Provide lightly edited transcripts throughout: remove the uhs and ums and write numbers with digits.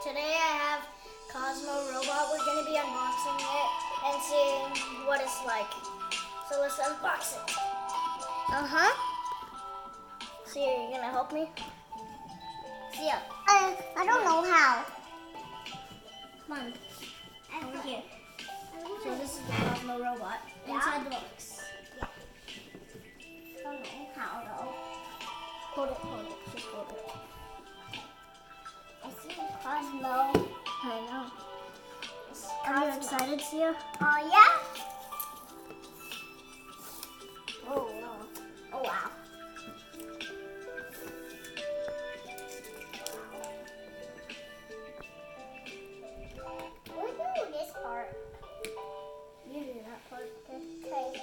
Today I have Cozmo robot. We're going to be unboxing it and seeing what it's like. So let's unbox it. See, are you going to help me? See ya. I don't know how. Come on. Over here. So this is the Cozmo robot inside the box. Yeah. I don't know how though. Hold it. Just hold it. I see Cosmo. I know. It's Are you Cosmo. excited, Sia? Oh yeah? Oh, wow. Oh wow. We'll do this part. You do that part. Okay.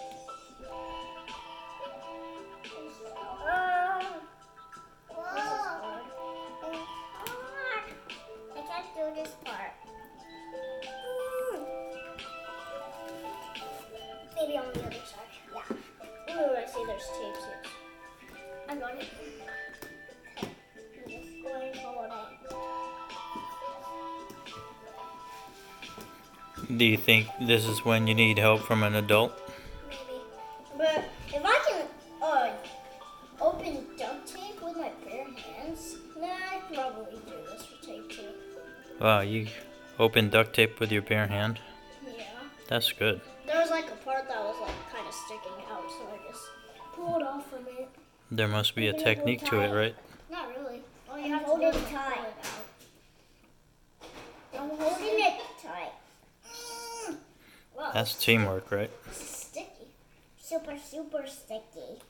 Whoa. It's hard. I can't do this part. Maybe on the other side. Yeah. Ooh, I see there's tapes here. I got it. I'm just going to hold it. Do you think this is when you need help from an adult? Maybe. But if I can open duct tape with my bare hands, then I could probably do this for tape too. Wow, you open duct tape with your bare hand? Yeah. That's good. There was like a part that was like kind of sticking out, so I just pulled off from it. There must be a Maybe a little technique to it, tight. right? Not really. All you I'm have to do holding is it like, tight. pull it out. I'm holding it tight. Wow, That's teamwork, right? this is sticky. Super sticky.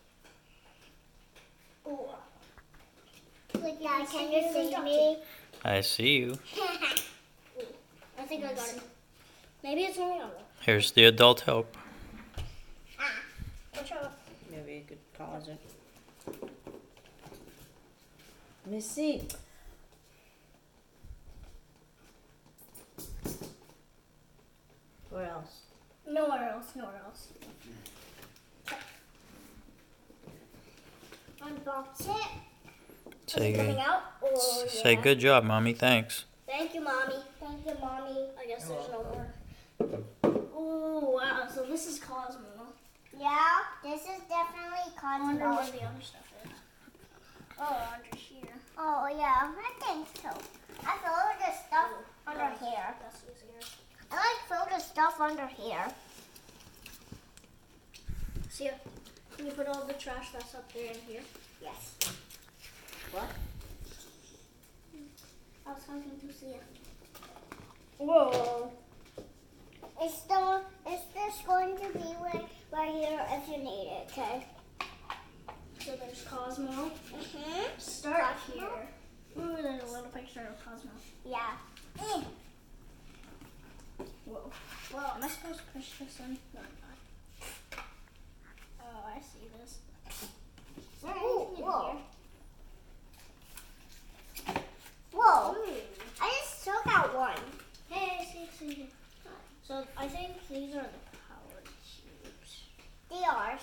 Ooh. Like that, can can you you see see me? me? I see you. I think I got it. Maybe it's only on one. Here's the adult help. Watch out. Maybe you could pause it. Let me see. Where else? Nowhere else. Unbox it. Is it coming Say, out? Oh, say yeah. good job, Mommy. Thanks. Thank you, Mommy. Thank you, Mommy. I guess there's no more. Oh, wow. So this is Cozmo. Yeah, this is definitely I wonder Cosmo. what the other stuff is. Oh, under here. Oh yeah, I think so. I throw the stuff under here. That's easier. I like throw the stuff under here. See, can you put all the trash that's up there in here? Yes. What? I was talking to Sia. Whoa. It's just going to be right here if you need it, okay? So there's Cozmo. Mm-hmm. Start Cozmo? here. Ooh, there's a little picture of Cozmo. Yeah. Whoa. Whoa. Am I supposed to push this in? No, I'm not. Oh, I see this. Ooh, Anything in whoa. here? Whoa. Ooh. I just took out one. Hey, see. So I think these are the power cubes. They are.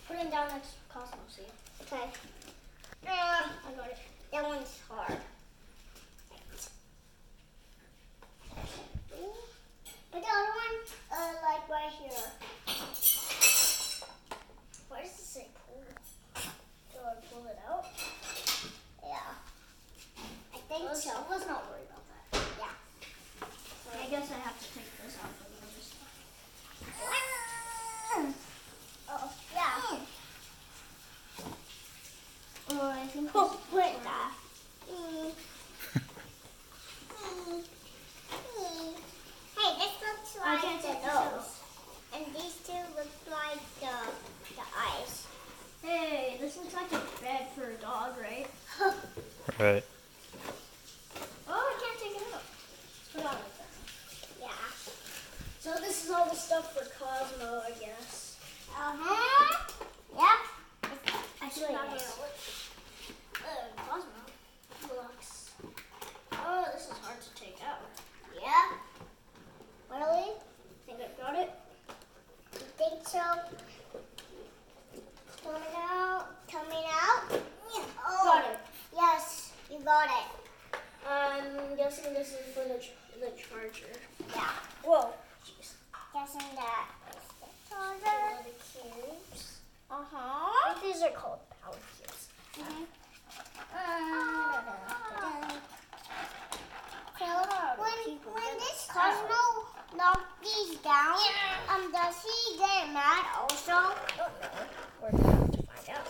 Put them down next to Cosmo, see? Okay. I got it. That one's hard. But the other one, like right here. Why does it say pull? Do I pull it out? Yeah. I think so. Let's not worry about that. Yeah. I guess I have to take this out for the other stuff. Oh, yeah. Oh, I think Oh, this- wait, that. Hey, this looks I like can't the take this nose. out. And these two look like the eyes. Hey, this looks like a bed for a dog, right? Right. Oh, I can't take it out. Let's put it on like that. Yeah. So this is all the stuff for Cosmo, I guess. Uh-huh. Yep. Actually, not yes. gonna Cosmo blocks. Oh, this is hard to take out. Yeah. Really? Think I got it? You think so? Coming out. Oh. Got it. Yes. You got it. I'm guessing this is for the charger. Yeah. Whoa. Jeez. Guessing that is the These charger. are the cubes. Uh-huh. I think these are called power cubes. So when this Cosmo knocks these down, does he get mad also? I don't know. We're going to have to find out.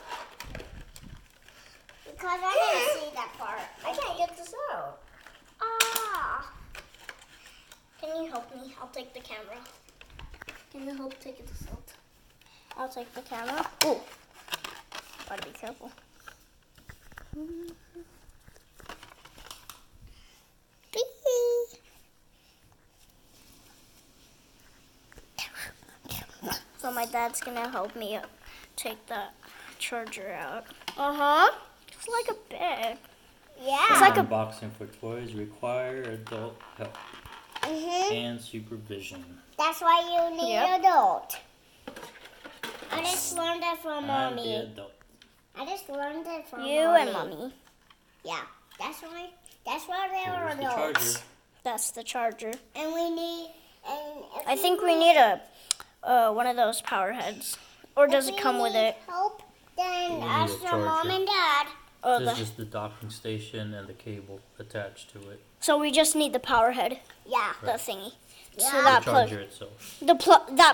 Because I didn't see that part. I can't get this out. Ah. Can you help me? I'll take the camera. Can you help take this out? I'll take the camera. Ooh. Gotta be careful. So my dad's gonna help me take the charger out. It's like a bed. Yeah. It's like a Unboxing for toys require adult help and supervision. That's why you need Yep. adult. I just learned it from I'm the mommy. adult. I just learned it from you mommy. and mommy. Yeah. That's why they are Here's the adults. charger. That's the charger. And we need. And if I think we need a one of those power heads. Or does it come with it? Help. Then We need ask a your mom charger. and dad. Oh, This the, is the docking station and the cable attached to it. so we just need the power head, Yeah. the thingy. Yeah. So The that plug, charger itself. that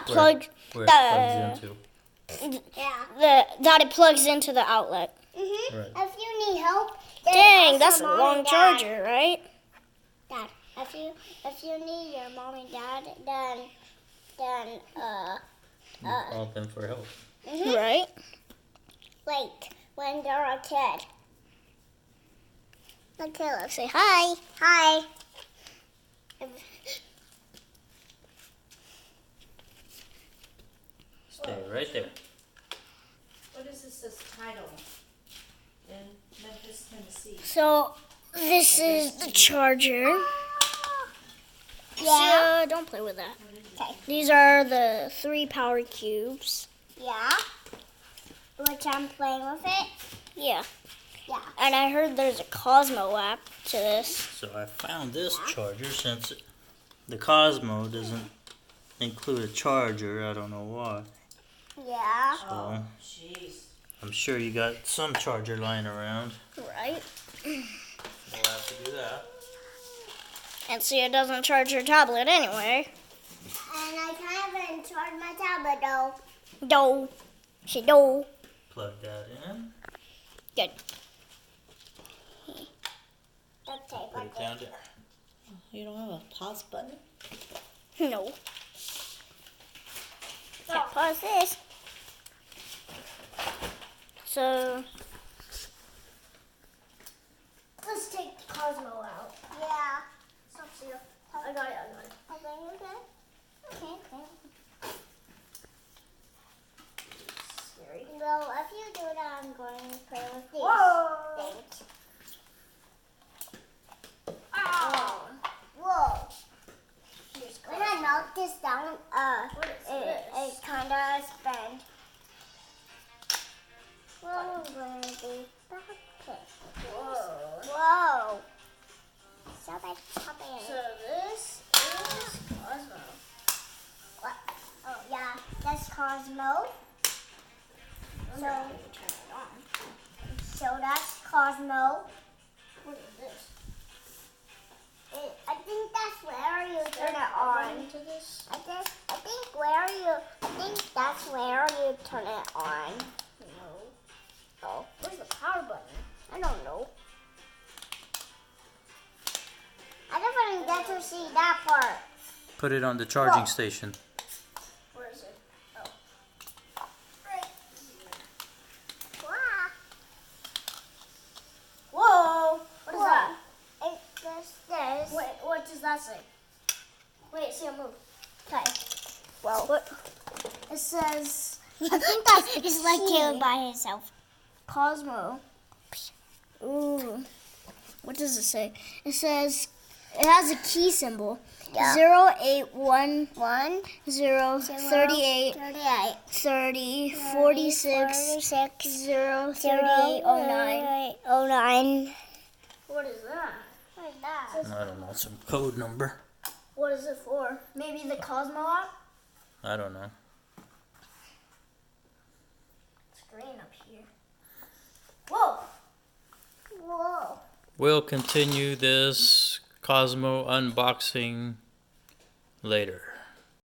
plug, Where it that, plugs into. Yeah. that it plugs into the outlet. Mhm. Right. If you need help, then Dang, ask that's a your mom long and dad. charger, right? Dad, if you need your mom and dad, then You call them for help. Right? like when they're a kid. Okay, let's say hi. Hi. Stay right there. What is this title? In Memphis, Tennessee. So this is the charger. Yeah. So don't play with that. Okay. These are the 3 power cubes. Yeah. Which I'm playing with it. Yeah. Yeah. And I heard there's a Cozmo app to this. So I found this charger since the Cozmo doesn't include a charger. I don't know why. Yeah. So Oh, jeez. I'm sure you got some charger lying around. Right? We'll have to do that. And see, it doesn't charge your tablet anyway. And I haven't charged my tablet though. Do. She do. Plug that in. Good. Duct tape. Put it down there. You don't have a pause button? No. Can't pause this. So let's take Cozmo out. Yeah. Stop here. I got it. Okay. Okay. Scary. Well, if you do that, I'm going to play with these Whoa. things. Oh. Whoa. Here's When I knock this down, What is it this? kind of spins. Well, I'm going to be back here. Whoa. Whoa. So that's happening. So this is Cozmo. What? Oh, yeah. That's Cosmo. Turn it on. So that's Cosmo. What is this? I think that's where you turn it Run on. into this? I think that's where you turn it on. No. Oh, Where's the power button? I don't know. I never get to see that part. Put it on the charging Whoa. station. Where is it? Oh. Right. Wow. Whoa! What is that? It's just this. Wait, what does that say? Wait, see, I'll move. Okay. Well, what? It says I think that's it's like Caleb by himself. Cozmo. Ooh. What does it say? It says it has a key symbol. Yeah. 0811 0 38 38. 30 46 0 38 09. 09. What is that? I don't know, some code number. What is it for? Maybe the Cozmo app? I don't know. It's green up here. Whoa! Whoa. We'll continue this Cozmo unboxing later.